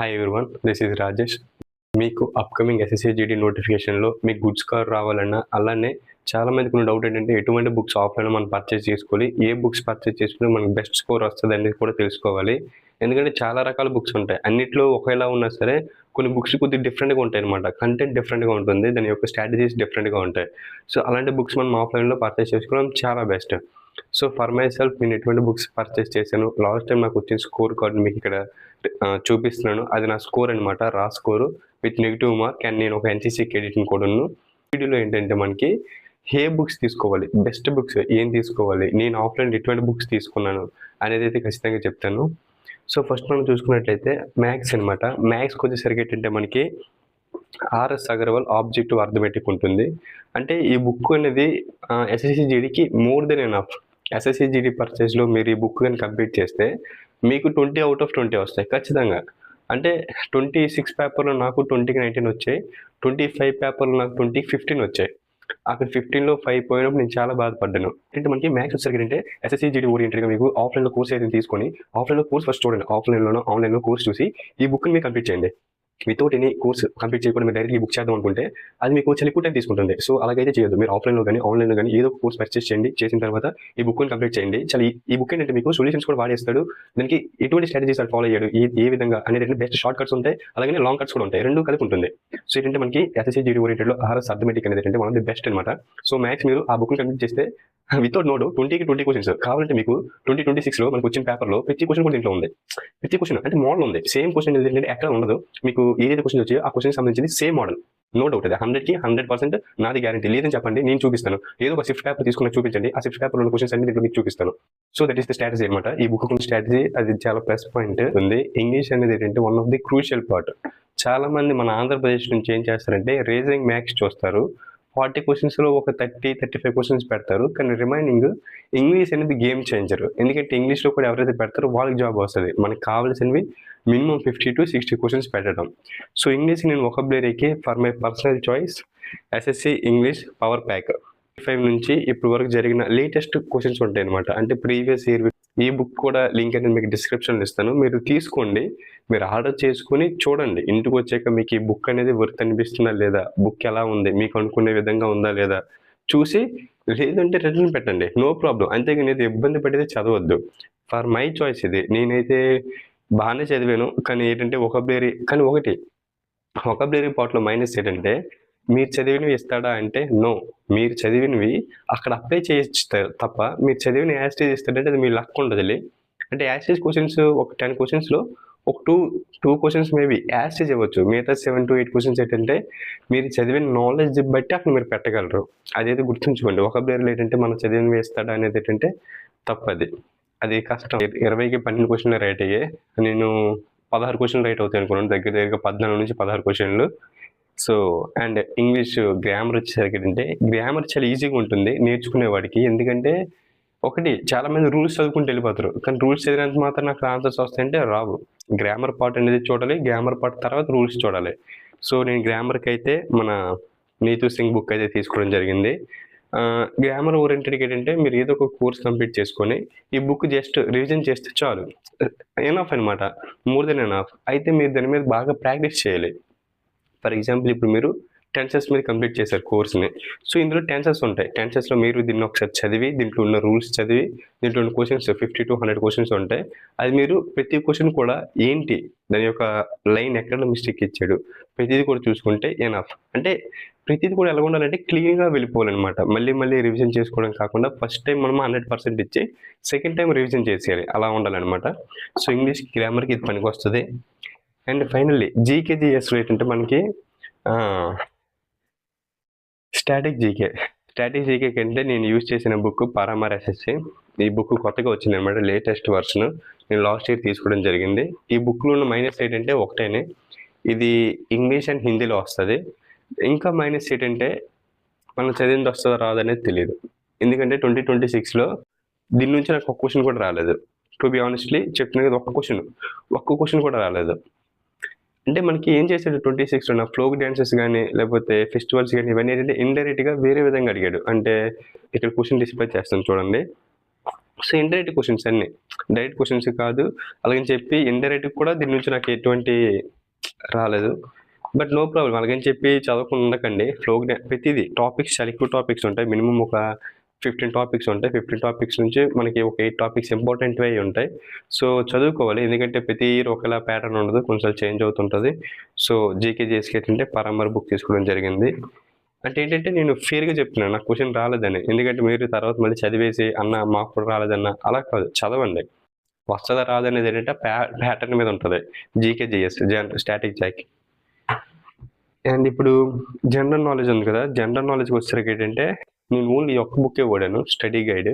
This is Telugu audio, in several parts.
Hi everyone, this is Rajesh. మీకు అప్కమింగ్ ఎస్ఎస్సి జీడీ నోటిఫికేషన్లో మీకు గుడ్ స్కోర్ రావాలన్నా, అలానే చాలామందికి ఉన్న డౌట్ ఏంటంటే ఎటువంటి బుక్స్ ఆఫ్లైన్లో మనం పర్చేస్ చేసుకోవాలి, ఏ బుక్స్ పర్చేస్ చేసుకుంటే మనకు బెస్ట్ స్కోర్ వస్తుంది అనేది కూడా తెలుసుకోవాలి. ఎందుకంటే చాలా రకాల బుక్స్ ఉంటాయి, అన్నిట్లో ఒకేలా ఉన్నా సరే కొన్ని బుక్స్ కొద్దిగా డిఫరెంట్గా ఉంటాయి అనమాట. కంటెంట్ డిఫరెంట్గా ఉంటుంది, దాని యొక్క స్ట్రాటజీస్ డిఫరెంట్గా ఉంటాయి. సో అలాంటి బుక్స్ మనం ఆఫ్లైన్లో పర్చేస్ చేసుకోవడం చాలా best. So for my self నేను ఎటువంటి బుక్స్ పర్చేస్ చేశాను, లాస్ట్ టైం నాకు వచ్చిన స్కోర్ కార్డు మీకు ఇక్కడ చూపిస్తున్నాను. అది నా స్కోర్ అనమాట, రా score with negative mark. And నేను ఒక ఎన్సీసీ క్రెడిట్ని కూడాను. వీడియోలో ఏంటంటే మనకి ఏ బుక్స్ తీసుకోవాలి, బెస్ట్ బుక్స్ ఏం తీసుకోవాలి, నేను ఆఫ్లైన్ ఎటువంటి బుక్స్ తీసుకున్నాను అనేది అయితే ఖచ్చితంగా చెప్తాను. సో ఫస్ట్ మనం చూసుకున్నట్లయితే మ్యాథ్స్ అనమాట. మ్యాథ్స్కి వచ్చేసరికి ఏంటంటే మనకి ఆర్ఎస్ అగర్వాల్ ఆబ్జెక్టివ్ అర్థమెటిక్ ఉంటుంది. అంటే ఈ బుక్ అనేది ఎస్ఎస్సి జీడీకి more than enough. SSC GD పర్చేస్లో మీరు ఈ బుక్ కానీ కంప్లీట్ చేస్తే మీకు 20 out of 20 వస్తాయి ఖచ్చితంగా. అంటే 26 పేపర్లో నాకు 20కి 19 వచ్చాయి, 25 పేపర్లో నాకు 20కి 15 వచ్చాయి. అక్కడ 15లో 5 పోయినప్పుడు నేను చాలా బాధపడ్డాను. అంటే మనకి మ్యాథ్స్ వచ్చేసరికి అంటే ఎస్ఎస్సి జీడీ ఓరియంటెడ్గా మీకు ఆఫ్లైన్లో కోర్స్ అయితే తీసుకొని ఆఫ్లైన్లో కోర్స్ ఫస్ట్ చూడండి. ఆఫ్లైన్లోనో ఆన్లైన్లో కోర్స్ చూసి ఈ బుక్ని మీరు కంప్లీట్ చేయండి. వితౌట్ ఎనీ కోర్స్ కంప్లీట్ చేయకుండా మీరు డైరెక్ట్ ఈ బుక్ చేద్దాం అనుకుంటే అది మీకు చాలా ఎక్కువ టైం తీసుకుంటుంది. సో అలాగైతే చేయొద్దు. మీరు ఆఫ్లైన్లో కానీ ఆన్లైన్లో కానీ ఏదో ఒక కోర్స్ పర్చేస్ చేయండి. చేసిన తర్వాత ఈ బుక్ని కంప్లీట్ చేయండి. చాలా ఈ బుక్ ఏంటంటే మీకు సొల్యూషన్స్ కూడా వాడేస్తాడు. దానికి ఎటువంటి స్ట్రాటజీస్ ఫాలో అయ్యాడు, ఏ విధంగా అనేది బెస్ట్ షార్ట్ కట్స్ ఉంటాయి, అలాగే లాంగ్ కట్స్ కూడా ఉంటాయి, రెండు కలిపి ఉంటుంది. సో ఏంటంటే మనకి ఎస్ఎస్సి జీడీ ఓరియంటెడ్లో ఆర్ఎస్ అర్థమెటిక్ అనేది ఏంటంటే వన్ ఆఫ్ ది బెస్ట్ అనమాట. సో మ్యాథ్స్ మీరు ఆ బుక్ని కంప్లీట్ చేస్తే వితౌట్ నోట్ 20కి 20 క్వశ్చన్స్ కావాలంటే మీకు 2026లో మనకు వచ్చిన పేపర్లో ప్రతి క్వశ్చన్ కూడా దీంట్లో ఉంది. ప్రతి క్వశ్చన్ అంటే మోడల్ ఉంది, సేమ్ క్వశ్చన్ ఏంటంటే ఎక్కడ ఉండదు. మీకు ఏదైతే క్వశ్చన్ వచ్చాయో ఆ క్వశ్చన్ సంబంధించింది సేమ్ మోడల్, నో డౌట్. అది 100కి 100% నాది గ్యారంటీ. లేదని చెప్పండి, నేను చూపిస్తాను. ఏదో ఒక షిఫ్ట్ పేపర్ తీసుకుని చూపించండి, ఆ షిఫ్ట్ పేపర్ ఉన్న క్వశ్చన్స్ అన్ని దీంట్లో మీకు చూపిస్తాను. So that is the strategy అనమాట. ఈ బుక్ స్ట్రాటజీ అది చాలా ప్లస్ పాయింట్ ఉంది. ఇంగ్లీష్ అనేది ఏంటంటే one of the crucial part. చాలా మంది మన ఆంధ్రప్రదేశ్ నుంచి ఏం చేస్తారంటే రీజనింగ్ మ్యాథ్స్ చూస్తారు, 40 క్వశ్చన్స్లో ఒక 30-35 క్వశ్చన్స్ పెడతారు. కానీ రిమైనింగ్ ఇంగ్లీష్ అనేది గేమ్ చేంజర్. ఎందుకంటే ఇంగ్లీష్లో కూడా ఎవరైతే పెడతారో వాళ్ళకి జాబ్ వస్తుంది. మనకు కావాల్సినవి మినిమం 50 to 60 క్వశ్చన్స్ పెట్టడం. సో ఇంగ్లీష్ నేను వొకాబులరీకి for my personal choice SSC English power pack 5 నుంచి ఇప్పటి వరకు జరిగిన లేటెస్ట్ క్వశ్చన్స్ ఉంటాయి అనమాట. అంటే ప్రీవియస్ ఇయర్ ఈ బుక్ కూడా లింక్ అనేది మీకు డిస్క్రిప్షన్లో ఇస్తాను, మీరు తీసుకోండి. మీరు ఆర్డర్ చేసుకుని చూడండి. ఇంటికి వచ్చాక మీకు ఈ బుక్ అనేది వర్త్ అనిపిస్తుందా లేదా, బుక్ ఎలా ఉంది, మీకు అనుకునే విధంగా ఉందా లేదా చూసి, లేదంటే రిటర్న్ పెట్టండి, నో ప్రాబ్లం. అంతేగాని ఇది ఇబ్బంది పడితే చదవద్దు. ఫర్ మై చాయిస్ ఇది. నేనైతే బాగానే చదివాను, కానీ ఏంటంటే వొకాబులరీ, కానీ ఒకటి వొకాబులరీ పార్ట్లో మైనస్ ఏంటంటే మీరు చదివినవి ఇస్తాడా అంటే నో. మీరు చదివినవి అక్కడ అప్లై చేయొచ్చు తప్ప మీరు చదివిన యాస్టేజ్ ఇస్తాడంటే అది మీ లక్ ఉండదు. అంటే యాస్టేజ్ క్వశ్చన్స్ ఒక 10 క్వశ్చన్స్లో ఒక టూ క్వశ్చన్స్ మేబీ యాస్టేజ్ ఇవ్వచ్చు. మిగతా 7 to 8 క్వశ్చన్స్ ఏంటంటే మీరు చదివిన నాలెడ్జ్ బట్టి అక్కడ మీరు పెట్టగలరు. అదైతే గుర్తుంచుకోండి. వొకాబులరీలో ఏంటంటే మనం చదివినవి ఇస్తాడా అనేది ఏంటంటే తప్పది, అది కష్టం. 20కి 12 క్వశ్చన్లు రైట్ అయ్యాయి, నేను 16 క్వశ్చన్లు రైట్ అవుతాయి అనుకున్నాను. దగ్గరగా 14 నుంచి 16 క్వశ్చన్లు. సో అండ్ ఇంగ్లీష్ గ్రామర్ వచ్చేసరికి ఏంటంటే గ్రామర్ చాలా ఈజీగా ఉంటుంది నేర్చుకునేవాడికి. ఎందుకంటే ఒకటి చాలా మంది రూల్స్ చదువుకుంటూ వెళ్ళిపోతారు, కానీ రూల్స్ చదివినంత మాత్రం నాకు ఆన్సర్స్ వస్తాయంటే రావు. గ్రామర్ పార్ట్ అనేది చూడాలి, గ్రామర్ పార్ట్ తర్వాత రూల్స్ చూడాలి. సో నేను గ్రామర్కి అయితే మన నీతూ సింగ్ బుక్ అయితే తీసుకోవడం జరిగింది. గ్రామర్ ఓరియంటెడ్కి ఏంటంటే మీరు ఏదో ఒక కోర్స్ కంప్లీట్ చేసుకొని ఈ బుక్ జస్ట్ రివిజన్ చేస్తే చాలు, ఎనఫ్ అనమాట, మోర్ దెన్ ఎనఫ్. అయితే మీరు దాని మీద బాగా ప్రాక్టీస్ చేయాలి. ఫర్ ఎగ్జాంపుల్ ఇప్పుడు మీరు టెన్సెస్ మీద కంప్లీట్ చేశారు కోర్స్ని. సో ఇందులో టెన్సెస్ ఉంటాయి. టెన్సెస్లో మీరు దీన్ని ఒకసారి చదివి, దీంట్లో ఉన్న రూల్స్ చదివి, దీంట్లో ఉన్న క్వశ్చన్స్ 50 to 100 క్వశ్చన్స్ ఉంటాయి. అది మీరు ప్రతి క్వశ్చన్ కూడా ఏంటి, దాని యొక్క లైన్ ఎక్కడ మిస్టేక్ ఇచ్చాడు, ప్రతిదీ కూడా చూసుకుంటే ఎనఫ్. అంటే ప్రతిదీ కూడా ఎలా ఉండాలంటే క్లీన్గా వెళ్ళిపోవాలన్నమాట. మళ్ళీ మళ్ళీ రివిజన్ చేసుకోవడం కాకుండా ఫస్ట్ టైం మనం 100% ఇచ్చి సెకండ్ టైం రివిజన్ చేసేయాలి, అలా ఉండాలన్నమాట. సో ఇంగ్లీష్ గ్రామర్కి ఇది పనికి వస్తుంది. అండ్ ఫైనల్లీ జీకే జిఎస్లో ఏంటంటే మనకి స్టాటిక్ జీకే కంటే నేను యూజ్ చేసిన బుక్ పరామర్ ఎస్ఎస్సి. ఈ బుక్ కొత్తగా వచ్చింది అనమాట, లేటెస్ట్ వర్షన్. నేను లాస్ట్ ఇయర్ తీసుకోవడం జరిగింది. ఈ బుక్లో ఉన్న మైనస్ ఏంటంటే ఒకటేనే, ఇది ఇంగ్లీష్ అండ్ హిందీలో వస్తుంది. ఇంకా మైనస్ ఏంటంటే మనం చదివింది వస్తుందో రాదనేది తెలియదు. ఎందుకంటే 2026లో దీని నుంచి నాకు ఒక క్వశ్చన్ కూడా రాలేదు. టు బి ఆనెస్ట్లీ చెప్తున్నా కదా, ఒక్క క్వశ్చన్ కూడా రాలేదు. అంటే మనకి ఏం చేశాడు 26లో ఫ్లోక్ డ్యాన్సెస్ కానీ లేకపోతే ఫెస్టివల్స్ కానీ ఇవన్నీ ఏంటంటే ఇండైరెక్ట్గా వేరే విధంగా అడిగాడు. అంటే ఇక్కడ క్వశ్చన్ డిస్ప్లే చేస్తాను చూడండి. సో ఇండైరెక్ట్ క్వశ్చన్స్ అన్నీ డైరెక్ట్ క్వశ్చన్స్ కాదు, అలాగని చెప్పి ఇండైరెక్ట్ కూడా దీని నుంచి నాకు ఎటువంటి రాలేదు. బట్ నో ప్రాబ్లం, అలాగని చెప్పి చదవకుండా ఉండకండి. ఫ్లోగా ప్రతిదీ టాపిక్స్ చాలా ఎక్కువ టాపిక్స్ ఉంటాయి, మినిమం ఒక 15 టాపిక్స్ ఉంటాయి. 15 టాపిక్స్ నుంచి మనకి ఒక 8 టాపిక్స్ ఇంపార్టెంట్వి అయి ఉంటాయి. సో చదువుకోవాలి, ఎందుకంటే ప్రతి ఇయర్ ఒకలా ప్యాటర్న్ ఉండదు, కొంచెం చేంజ్ అవుతుంటుంది. సో జీకే జేఎస్కే ఏంటంటే పరామర్ బుక్ తీసుకోవడం జరిగింది. అంటే ఏంటంటే నేను ఫేర్గా చెప్తున్నాను, నాకు క్వశ్చన్ రాలేదని. ఎందుకంటే మీరు తర్వాత మళ్ళీ చదివేసి అన్న మాకు కూడా రాలేదన్న అలా కాదు, చదవండి. వస్తుందా రాదనేది ఏంటంటే ప్యాటర్న్ మీద ఉంటుంది. జీకే జిఎస్ స్టాటిక్ జాక్. అండ్ ఇప్పుడు జనరల్ నాలెడ్జ్ ఉంది కదా, జనరల్ నాలెడ్జ్కి వచ్చేసరికి ఏంటంటే నేను ఓన్లీ ఒక్క బుక్కే వాడాను, స్టడీ గైడ్.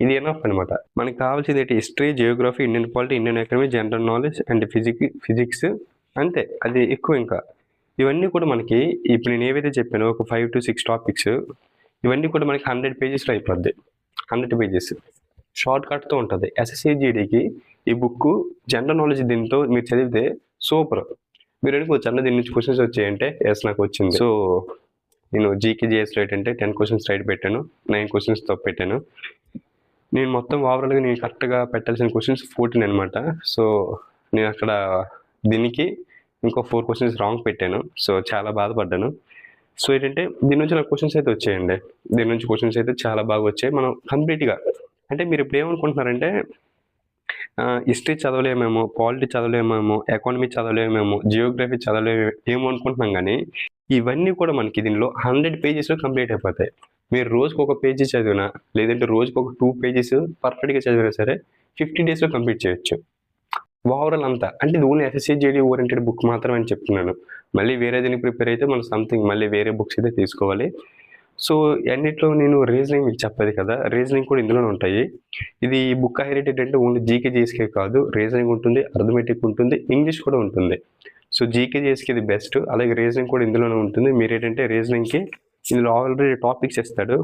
ఇది ఎనఫ్ అనమాట. మనకి కావాల్సింది ఏంటి, history, Geography, Indian polity, Indian economy, general knowledge and physics అంతే, అది ఎక్కువ. ఇంకా ఇవన్నీ కూడా మనకి ఇప్పుడు నేను ఏవైతే చెప్పానో ఒక 5 to 6 టాపిక్స్, ఇవన్నీ కూడా మనకి 100 పేజెస్లో అయిపోద్ది. 100 పేజెస్ షార్ట్ కట్తో ఉంటుంది. SSC/GDకి ఈ బుక్ జనరల్ నాలెడ్జ్ దీంతో మీరు చదివితే సూపర్. మీరు అనుకోవచ్చు అన్న దీని నుంచి క్వశ్చన్స్ వచ్చాయంటే ఎస్ నాకు వచ్చింది. సో నేను జీకే జిఎస్లో ఏంటంటే 10 క్వశ్చన్స్ రైట్ పెట్టాను, 9 క్వశ్చన్స్ తప్పు పెట్టాను. నేను మొత్తం ఓవరాల్గా నేను కరెక్ట్గా పెట్టాల్సిన క్వశ్చన్స్ 14 అనమాట. సో నేను అక్కడ దీనికి ఇంకో 4 క్వశ్చన్స్ రాంగ్ పెట్టాను. సో చాలా బాధపడ్డాను. సో ఏంటంటే దీని నుంచి నాకు క్వశ్చన్స్ అయితే వచ్చాయండి, దీని నుంచి క్వశ్చన్స్ అయితే చాలా బాగా వచ్చాయి. మనం కంప్లీట్గా అంటే మీరు ఇప్పుడు ఏమనుకుంటున్నారంటే హిస్టరీ చదవలేమేమో, పాలిటీ చదవలేమేమో, ఎకానమీ చదవలేమేమో, జియోగ్రఫీ చదవలేమో అనుకుంటున్నాం. కానీ ఇవన్నీ కూడా మనకి దీనిలో 100 పేజెస్లో కంప్లీట్ అయిపోతాయి. మీరు రోజుకు ఒక పేజీ చదివినా, లేదంటే రోజుకు ఒక 2 పేజెస్ పర్ఫెక్ట్గా చదివినా సరే 50 డేస్లో కంప్లీట్ చేయొచ్చు. ఓవరాల్ అంతా అంటే ఇది ఓన్లీ SSC/GD ఓరియంటెడ్ బుక్ మాత్రమే అని చెప్తున్నాను. మళ్ళీ వేరే దీనికి ప్రిపేర్ అయితే మనం సంథింగ్ మళ్ళీ వేరే బుక్స్ అయితే తీసుకోవాలి. సో అన్నిట్లో నేను రీజనింగ్ మీకు చెప్పేది కదా, రీజనింగ్ కూడా ఇందులోనే ఉంటాయి. ఇది బుక్ హైలైట్ ఏంటంటే ఓన్లీ జీకే జీఎస్కే కాదు, రీజనింగ్ ఉంటుంది, అర్థమెటిక్ ఉంటుంది, ఇంగ్లీష్ కూడా ఉంటుంది. సో జీకే జీఎస్కే ఇది బెస్ట్, అలాగే రీజనింగ్ కూడా ఇందులోనే ఉంటుంది. మీరు ఏంటంటే రీజనింగ్కి ఇందులో ఆల్రెడీ టాపిక్స్ ఇస్తాడు,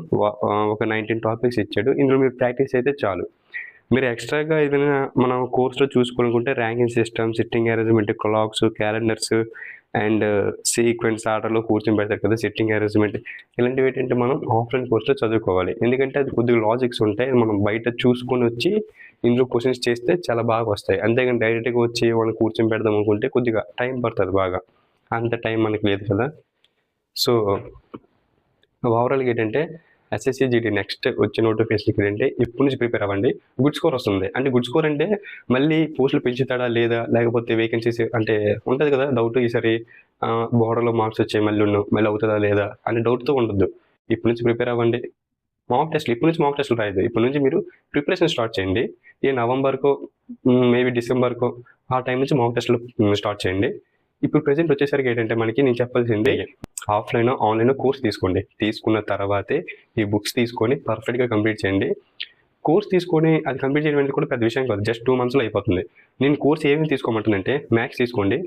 ఒక 19 టాపిక్స్ ఇచ్చాడు. ఇందులో మీరు ప్రాక్టీస్ అయితే చాలు. మీరు ఎక్స్ట్రాగా ఏదైనా మనం కోర్సులో చూసుకోవాలనుకుంటే ranking system, sitting arrangement, clocks, calendars and sequence ఆర్డర్లో కూర్చొని పెడతారు కదా, సిట్టింగ్ అరేంజ్మెంట్, ఇలాంటివి ఏంటంటే మనం ఆఫ్లైన్ కోర్సులో చదువుకోవాలి. ఎందుకంటే అది కొద్దిగా లాజిక్స్ ఉంటాయి, మనం బయట చూసుకొని వచ్చి ఇందులో క్వశ్చన్స్ చేస్తే చాలా బాగా వస్తాయి. అంతేగాని డైరెక్ట్గా వచ్చి మనం కూర్చొని పెడదాం అనుకుంటే కొద్దిగా టైం పడుతుంది బాగా, అంత టైం మనకి లేదు కదా. సో ఓవరాల్గా ఏంటంటే SSC/GD నెక్స్ట్ వచ్చే నోటిఫికేషన్కి ఏంటంటే ఇప్పటి నుంచి ప్రిపేర్ అవ్వండి. గుడ్ స్కోర్ వస్తుంది. అంటే గుడ్ స్కోర్ అంటే మళ్ళీ పోస్టులు పెంచుతాడా లేదా, లేకపోతే వేకెన్సీస్ అంటే ఉంటుంది కదా డౌట్, ఈసారి బోర్డర్లో మార్క్స్ వచ్చాయి మళ్ళీ అవుతుందా లేదా అని డౌట్తో ఉండొద్దు. ఇప్పటి నుంచి ప్రిపేర్ అవ్వండి. మాక్ టెస్ట్లు ఇప్పటి నుంచి మాక్ టెస్ట్లు రాయదు, ఇప్పటి నుంచి మీరు ప్రిపరేషన్ స్టార్ట్ చేయండి. ఈ నవంబర్కో మేబీ డిసెంబర్కో ఆ టైం నుంచి మాక్ టెస్ట్లు స్టార్ట్ చేయండి. ఇప్పుడు ప్రెసెంట్ వచ్చేసరికి ఏంటంటే మనకి నేను చెప్పాల్సింది ఆఫ్లైన్ ఆన్లైన్ కోర్స్ తీసుకోండి. తీసుకున్న తర్వాతే ఈ బుక్స్ తీసుకొని పర్ఫెక్ట్గా కంప్లీట్ చేయండి. కోర్స్ తీసుకొని అది కంప్లీట్ చేయడం అనేది కూడా పెద్ద విషయం కాదు, జస్ట్ 2 monthsలో అయిపోతుంది. నేను కోర్స్ ఏమేమి తీసుకోమంటానంటే మ్యాథ్స్ తీసుకోండి,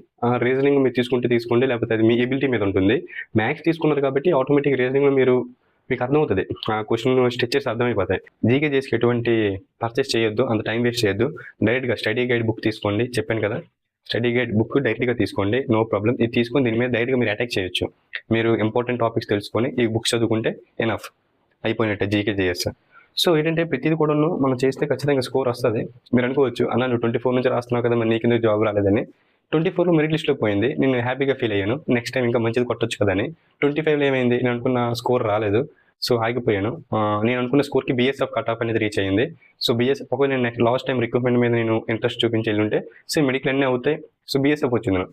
రీజనింగ్ మీరు తీసుకోండి, లేకపోతే అది మీ ఎబిలిటీ మీద ఉంటుంది. మ్యాథ్స్ తీసుకున్నారు కాబట్టి ఆటోమేటిక్ రీజనింగ్లో మీకు అర్థమవుతుంది, క్వశ్చన్ స్ట్రక్చర్స్ అర్థమైపోతాయి. జీకే చేసి ఎటువంటి పర్చేస్ చేయొద్దు, అంత టైం వేస్ట్ చేయొద్దు. డైరెక్ట్గా స్టడీ గైడ్ బుక్ తీసుకోండి, చెప్పాను కదా, స్టడీ గైడ్ బుక్ డైరెక్ట్గా తీసుకోండి, నో ప్రాబ్లం. ఇది తీసుకొని దీని మీద డైరెక్ట్గా మీరు అటాక్ చేయొచ్చు. మీరు ఇంపార్టెంట్ టాపిక్స్ తెలుసుకొని ఈ బుక్స్ చదువుకుంటే ఎనఫ్, అయిపోయినట్టే జీకే జిఎస్. సో ఏంటంటే ప్రతిదీ కూడా మనం చేస్తే ఖచ్చితంగా స్కోర్ వస్తుంది. మీరు అనుకోవచ్చు అన్న నువ్వు 24 నుంచి రాస్తున్నావు కదా, మరి నీకు ఎందుకు జాబ్ రాలేదని. 24లో మెరిట్ లిస్ట్లో పోయింది, నేను హ్యాపీగా ఫీల్ అయ్యాను. నెక్స్ట్ టైం ఇంకా మంచిది కొట్టొచ్చు కదా అని. 25లో ఏమైంది, నేను అనుకున్న స్కోర్ రాలేదు, సో ఆగిపోయాను. నేను అనుకున్న స్కోర్కి BSF కట్ ఆఫ్ అనేది రీచ్ అయ్యింది. సో BSF ఒకవేళ నేను నెక్స్ట్ లాస్ట్ టైం రిక్రూట్మెంట్ మీద నేను ఇంట్రెస్ట్ చూపించి వెళ్ళుంటే సో మెడికల్ అన్నీ అవుతాయి, సో BSF వచ్చింది.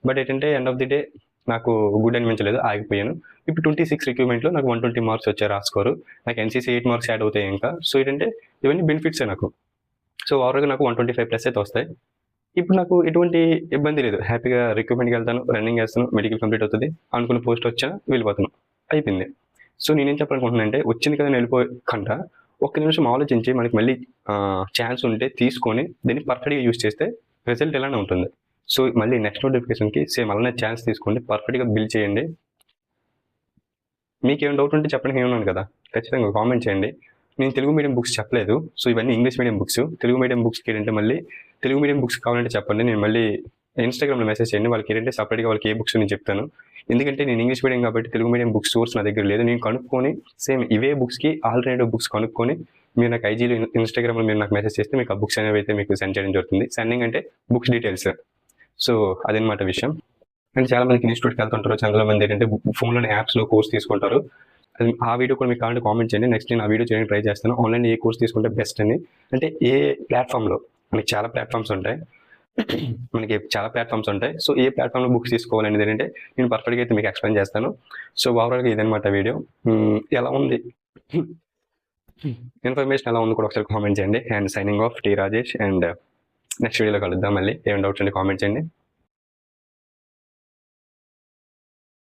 బట్ ఏంటంటే ఎండ్ ఆఫ్ ది డే నాకు గుడ్ అనిపించలేదు, ఆగిపోయాను. ఇప్పుడు 26 రిక్రూట్మెంట్లో నాకు 120 మార్క్స్ వచ్చారు ఆ స్కోరు. నాకు NCC 8 మార్క్స్ యాడ్ అవుతాయి ఇంకా. సో ఏంటంటే ఇవన్నీ బెనిఫిట్సే నాకు. సో ఓవరాల్గా నాకు 125+ అయితే వస్తాయి. ఇప్పుడు నాకు ఎటువంటి ఇబ్బంది లేదు, హ్యాపీగా రిక్రూట్మెంట్కి వెళ్తాను, రన్నింగ్ చేస్తాను, మెడికల్ కంప్లీట్ అవుతుంది, అనుకున్న పోస్ట్ వచ్చా వెళ్ళిపోతాను, అయిపోయింది. సో నేనేం చెప్పాలనుకుంటున్నానంటే వచ్చింది కదా వెళ్ళిపోకుండా ఒక్క నిమిషం ఆలోచించి మనకి మళ్ళీ ఛాన్స్ ఉంటే తీసుకొని దీన్ని పర్ఫెక్ట్గా యూజ్ చేస్తే రిజల్ట్ ఎలానే ఉంటుంది. సో మళ్ళీ నెక్స్ట్ నోటిఫికేషన్కి సేమ్ అలానే ఛాన్స్ తీసుకోండి, పర్ఫెక్ట్గా బిల్డ్ చేయండి. మీకు ఏమైనా డౌట్ ఉంటే చెప్పడానికి ఏమన్నాను కదా, ఖచ్చితంగా కామెంట్ చేయండి. నేను తెలుగు మీడియం బుక్స్ చెప్పలేదు, సో ఇవన్నీ English medium books. Telugu medium బుక్స్కి ఏంటంటే మళ్ళీ తెలుగు మీడియం బుక్స్ కావాలంటే చెప్పండి, నేను మళ్ళీ ఇన్‌స్టాగ్రామ్‌లో మెసేజ్ చేయండి. వాళ్ళకేంటంటే సెపరేట్‌గా వాళ్ళకి ఏ బుక్స్ నేను చెప్తాను. ఎందుకంటే నేను ఇంగ్లీష్ మీడియం కాబట్టి తెలుగు మీడియం బుక్ సోర్స్ నా దగ్గర లేదు. నేను కనుక్కొని సేమ్ ఇవే బుక్స్‌కి ఆల్టర్‌నేటివ్ బుక్స్ కనుక్కొని మీరు నాకు ఐజీలో, ఇన్‌స్టాగ్రామ్‌లో మీరు నాకు మెసేజ్ చేస్తే మీకు ఆ బుక్స్ అనేవి అయితే మీకు సెండ్ చేయడం జరుగుతుంది. సెండింగ్ అంటే బుక్స్ డీటెయిల్స్. సో, అదనమాట విషయం. అండ్ చాలా మందికి ఇన్‌స్టిట్యూట్‌కి వెళ్తుంటారు. చాలా మంది ఏంటంటే ఫోన్‌లోనే యాప్స్‌లో కోర్స్ తీసుకుంటారు. అది ఆ వీడియో కూడా మీకు కావాలంటే కామెంట్ చేయండి. నెక్స్ట్ నేను ఆ వీడియో చేయడానికి ట్రై చేస్తాను. ఆన్‌లైన్‌లో ఏ కోర్స్ తీసుకుంటే బెస్ట్ అని. అంటే ఏ ప్లాట్‌ఫామ్‌లో మనకి చాలా ప్లాట్‌ఫామ్స్ ఉంటాయి. మనకి చాలా ప్లాట్‌ఫామ్స్ ఉంటాయి. సో, ఏ ప్లాట్‌ఫామ్‌లో బుక్స్ తీసుకోవాలనేది ఏంటంటే నేను పర్ఫెక్ట్‌గా అయితే మీకు ఎక్స్‌ప్లెయిన్ చేస్తాను. సో, ఓవరాల్‌గా ఇదనమాట వీడియో. ఎలా ఉంది? ఇన్ఫర్మేషన్ ఎలా ఉంది కూడా ఒకసారి కామెంట్ చేయండి. And signing off T Rajesh. And next వీడియోలో కలుద్దాం మళ్ళీ. ఏమైనా డౌట్స్ ఉంటే కామెంట్ చేయండి.